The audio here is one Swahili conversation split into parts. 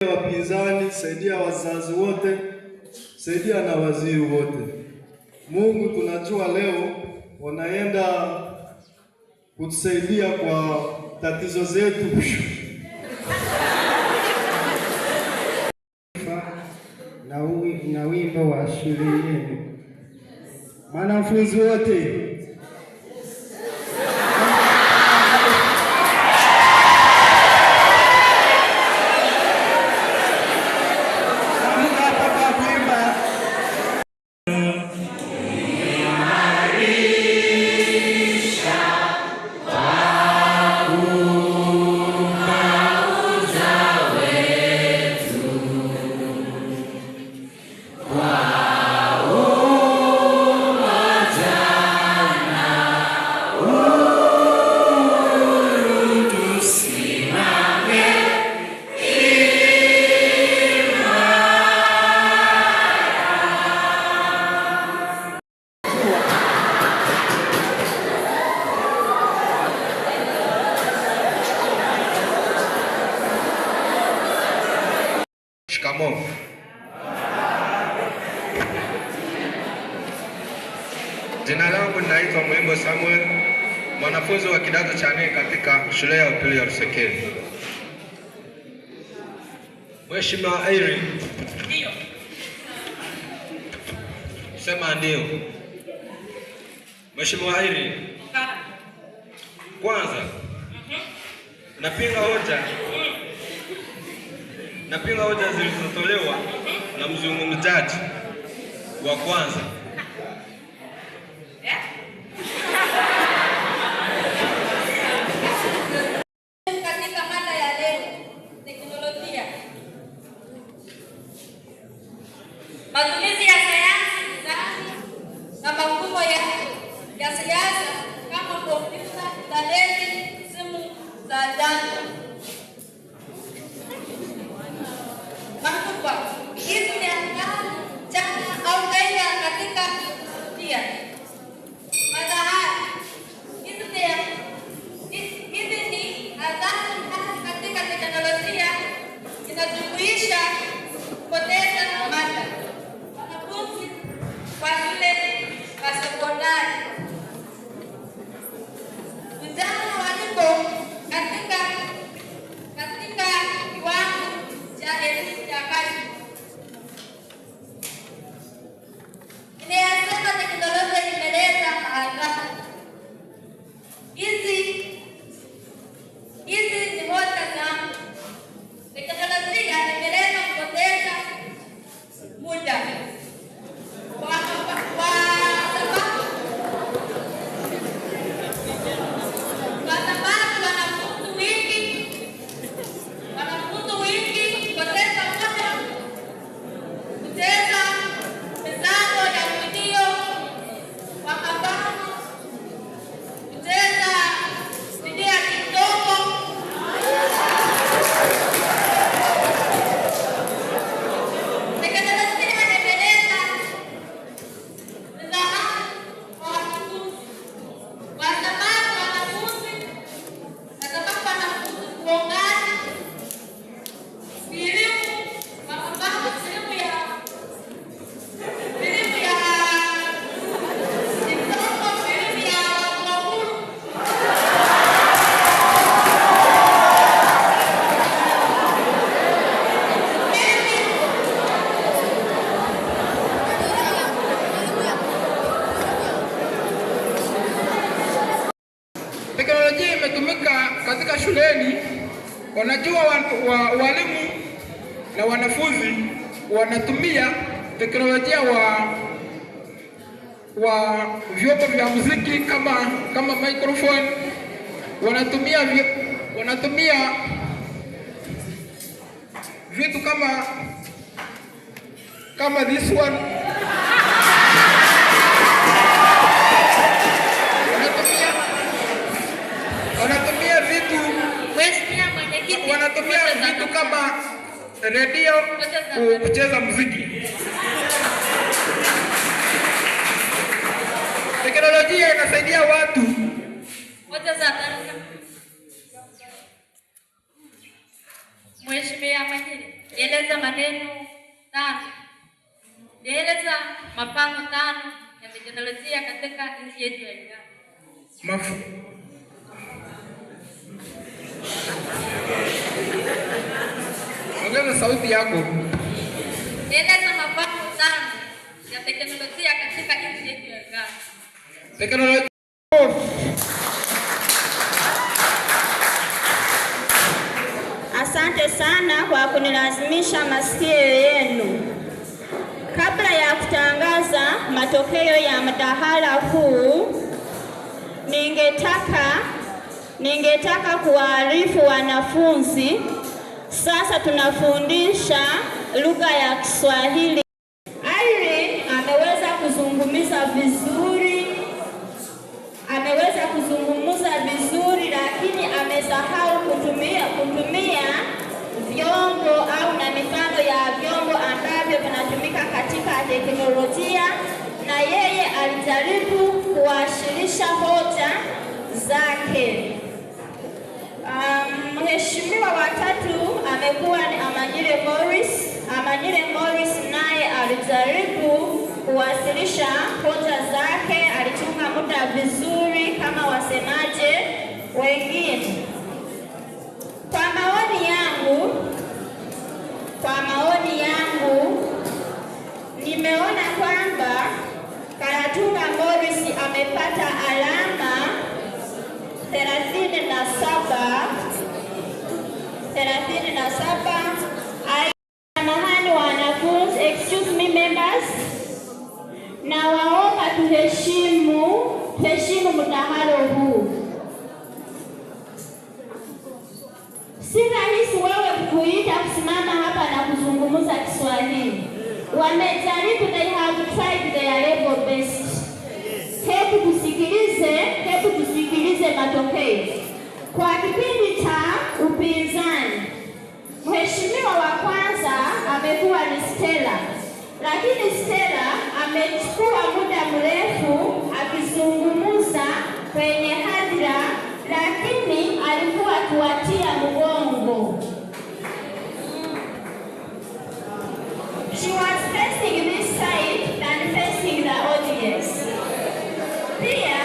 wapinzani, saidia wazazi wote, saidia na waziri wote. Mungu, tunajua leo wanaenda kutusaidia kwa tatizo zetu. Na wimbo wa shule yenu. Wanafunzi wote Shikamoo. Jina langu naitwa Mwimbo Samuel, mwanafunzi wa kidato cha 4 katika shule ya upili ya Rusekeli. Mheshimiwa Irene. Ndio. Sema ndio. Mheshimiwa Irene. Kwanza, napinga hoja zilizotolewa na mzungumzaji wa kwanza. Katika mada ya leo, teknolojia, matumizi ya sayansi na mafumbo ya siasa kama kompyuta, intaneti, simu za janja. Hizi ni athari chanya au hasi katika teknolojia. Hizi ni athari katika teknolojia zinajumuisha kupoteza mada wanafunzi wa shule za sekondari, vijana waliko katika kiwango cha elimu ya kati. Inayasema teknolojia imeleta madhara. Hizi ni hoja zangu. Teknolojia imeleta kupoteza muda kwa sababu wanafunzi wengi kupoteza muda kucheza michezo ya video, kwa mfano kucheza video ya TikTok. Teknolojia imeleta msahau kwa wanafunzi kwa sababu wanafunzi kuongana elimu, kwa sababu elimu ya TikTok, elimu ya uhuru. Teknolojia imetumika katika shuleni. Wanajua walimu na wanafunzi wanatumia teknolojia wa vyombo vya muziki kama microphone, wanatumia vitu kama this one, wanatumia vitu kama redio kucheza muziki. Teknolojia inasaidia watu. Mheshimiwa Majini. maneno 5. Eleza mapano 5 ya teknolojia katika nchi yetu ya Uganda. Ongeza sauti yako. Eleza mapano 5 ya teknolojia katika nchi yetu ya Uganda. Teknolojia. Asante sana kwa kunilazimisha masikio yenu. Kabla ya kutangaza matokeo ya mdahalo huu, ningetaka kuwaarifu wanafunzi sasa tunafundisha lugha ya Kiswahili. Irene ameweza kuzungumza vizuri lakini amesahau kutumia vyombo au na mifano ya vyombo ambavyo vinatumika katika teknolojia, na yeye alijaribu kuwasilisha hoja zake. Mheshimiwa wa 3 amekuwa ni Amanyire Morris. Amanyire Morris naye alijaribu kuwasilisha hoja zake, alichunga muda vizuri kama wasemaje wengine. Kwa maoni yangu nimeona kwamba Karatunga Morris amepata alama 37. Samahani wanafunzi, excuse me members, na waomba tuheshimu mdahalo huu. Si rahisi wewe kuita kusimama hapa na kuzungumza Kiswahili. Wamejaribu, they have tried their level best. Hebu tusikilize matokeo. Kwa kipindi cha upinzani, mheshimiwa wa kwanza amekuwa ni Stella. Lakini Stella amechukua muda mrefu akizungumza kwenye hadhira, lakini alikuwa kuatia mgongo. She was facing this side and facing the audience. Pia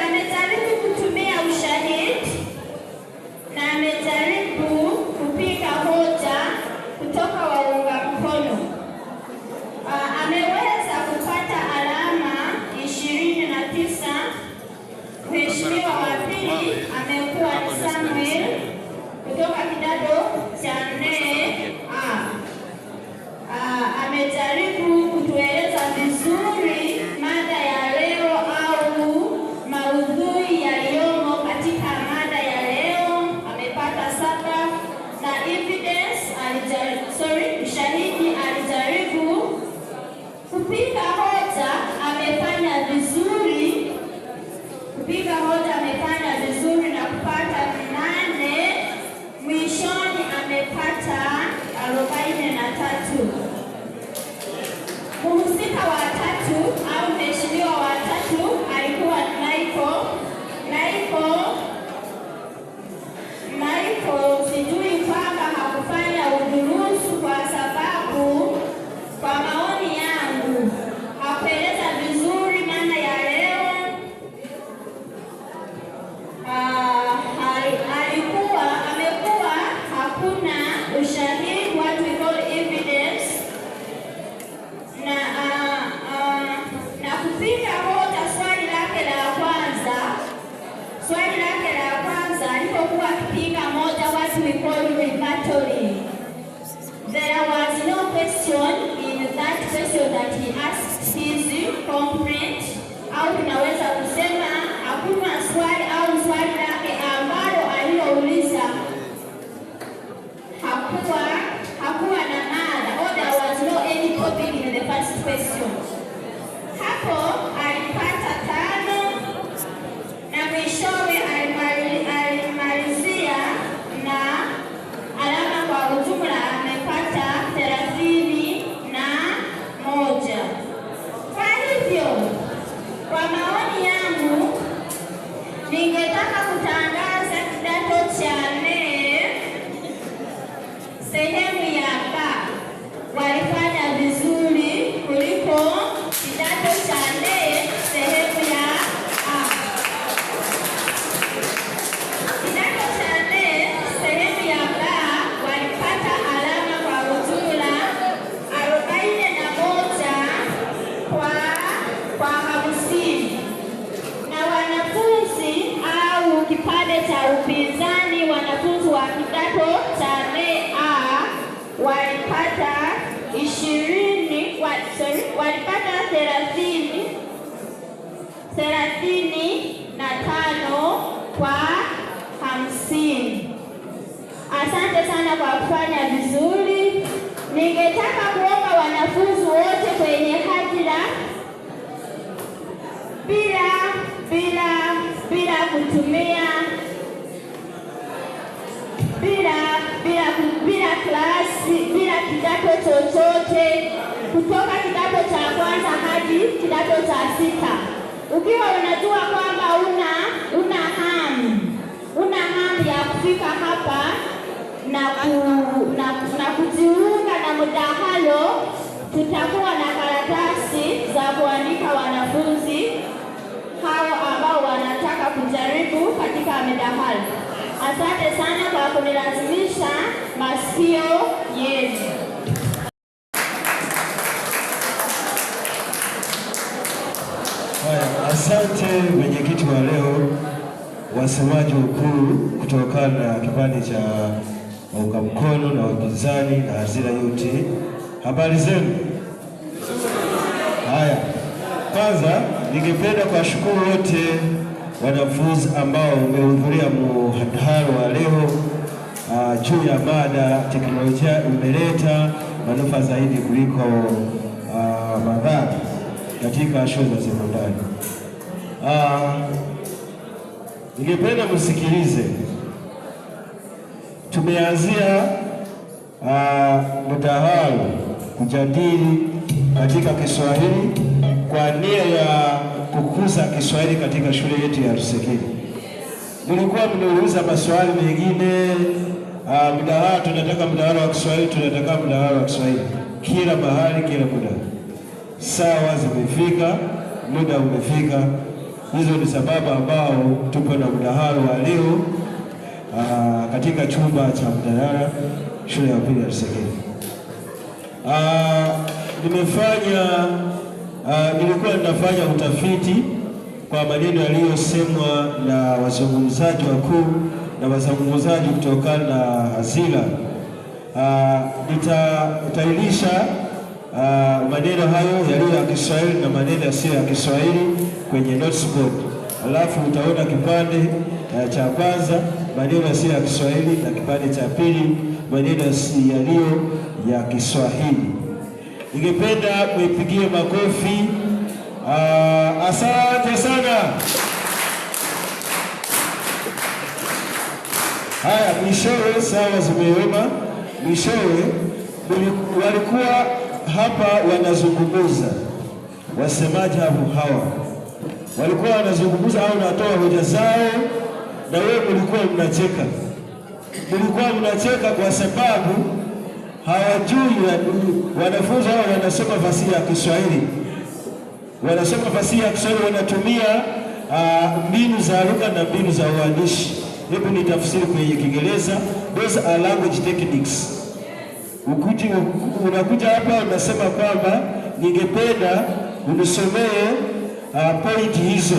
amejaribu kutumia ushahidi na amejaribu kupiga hoja kutoka waunga mkono. Ameweza kupata alama 29. Mheshimiwa wa pili amekuwa ni Samuel kutoka kidato cha 4A. Amejaribu kutueleza vizuri mada ya leo au maudhui yaliyomo katika mada ya leo. Amepata 7 na evidence ushahidi alijaribu kupiga hoja, amefanya vizuri. Na kupata 8. Mwishoni amepata 43. Mhusika wa 3 au mheshimiwa wa 3 alikuwa Michael, sijui kwamba hakufanya udurusu kwa sababu kwa maoni yangu hakueleza vizuri maana ya leo. Amekuwa hakuna ushahidi, what we call evidence, na kupiga hoja swali lake la kwanza alipokuwa akipiga moja, what we call rebuttal. There was no question in that question that he asked his complaint, au tunaweza kusema hakuna swali au swali lake ambalo alilouliza hakuwa na mada, or there was no any topic in the first question. Hapo alipata 5 na mwishowe alimalizia na alama kwa ujumla amepata 31. Kwa hivyo, kwa maoni yangu ningetaka kutangaza kidato cha 4 sehemu ya B walifanya vizuri kuliko kidato cha 4 sehemu ya A. Kidato cha 4 sehemu ya B walipata alama kwa ujumla 41 kwa 50, na wanafunzi au kipande cha upinzani, wanafunzi wa kidato cha 4A walipata 35 kwa 50. Asante sana kwa kufanya vizuri. Ningetaka kuomba wanafunzi wote kwenye hadhira bila kutumia klasi, bila kidato chochote, kutoka kidato cha kwanza hadi kidato cha 6. Ukiwa unajua kwamba una hamu ya kufika hapa na kujiunga na mdahalo, tutakuwa na karatasi za kuandika wanafunzi hao ambao wanataka kujaribu katika midahalo. Asante sana kwa kunilazimisha masikio yenu. Asante mwenyekiti wa leo, wasemaji wakuu kutokana na kipande cha waunga mkono na wapinzani na hazira yote. Habari zenu? Haya, kwanza ningependa kuwashukuru wote wanafunzi ambao wamehudhuria mdahalo wa leo juu ya mada teknolojia imeleta manufaa zaidi kuliko madhara katika shule za sekondari. Ningependa msikilize. Tumeanzia mdahalo kujadili katika Kiswahili kwa nia ya kukuza Kiswahili katika shule yetu ya Rusekeli. Mlikuwa mnauliza maswali mengine, mdahalo, tunataka mdahalo wa Kiswahili, tunataka mdahalo wa Kiswahili kila mahali, kila muda. Sawa, zimefika, muda umefika. Hizo ni sababu ambao tupo na mdahalo wa leo katika chumba cha mdahalo shule ya upili ya Rusekeli. Nilikuwa ninafanya utafiti kwa maneno yaliyosemwa na wazungumzaji wakuu na wazungumzaji kutokana na hazira. Nitailisha maneno hayo yaliyo ya Kiswahili na maneno yasiyo ya Kiswahili kwenye noteboard. Alafu utaona kipande cha kwanza maneno yasiyo ya Kiswahili na kipande cha pili maneno yaliyo ya Kiswahili. Ningependa kuipigie makofi. Asante sana. Haya, mwishowe, sawa, zimeoma. Mwishowe walikuwa hapa wanazungumza, wasemaji hawa walikuwa wanazungumza au wanatoa hoja zao, na wewe mlikuwa mnacheka. Mlikuwa mnacheka kwa sababu hawajui wanafunzi hao wanasoma fasihi ya Kiswahili. Wanasoma fasihi ya Kiswahili, wanatumia mbinu za lugha na mbinu za uandishi. Hebu ni tafsiri kwenye Kiingereza. Those are language techniques. Unakuja hapa unasema kwamba ningependa unisomee point hizo.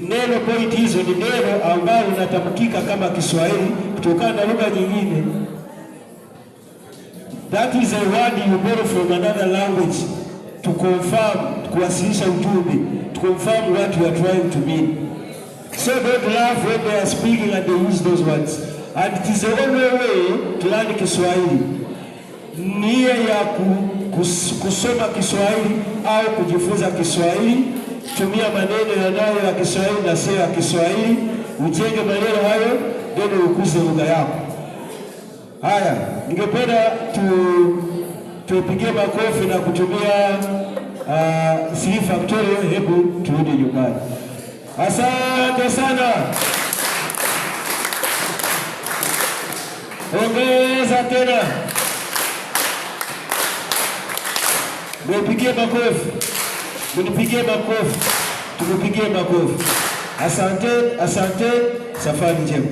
Neno point hizo ni neno ambalo linatamkika kama Kiswahili kutokana na lugha nyingine. That is a word you borrow from another language to confirm, kuwasilisha ujumbe, to confirm what you are trying to mean. So don't laugh when they are speaking and they use those words. And it is the only way to learn Kiswahili. Nia ya kusoma Kiswahili au kujifunza Kiswahili, tumia maneno yanayo ya Kiswahili na sio ya Kiswahili, ujenge maneno hayo ndio ukuze lugha yako. Haya, ningependa tupigie makofi na kutumia C factorial. Hebu turudi nyumbani. Asante sana. Ongeza Tunamaliza tena. Mpigie makofi. Mnipigie makofi. Tukupigie makofi. Asante, safari njema.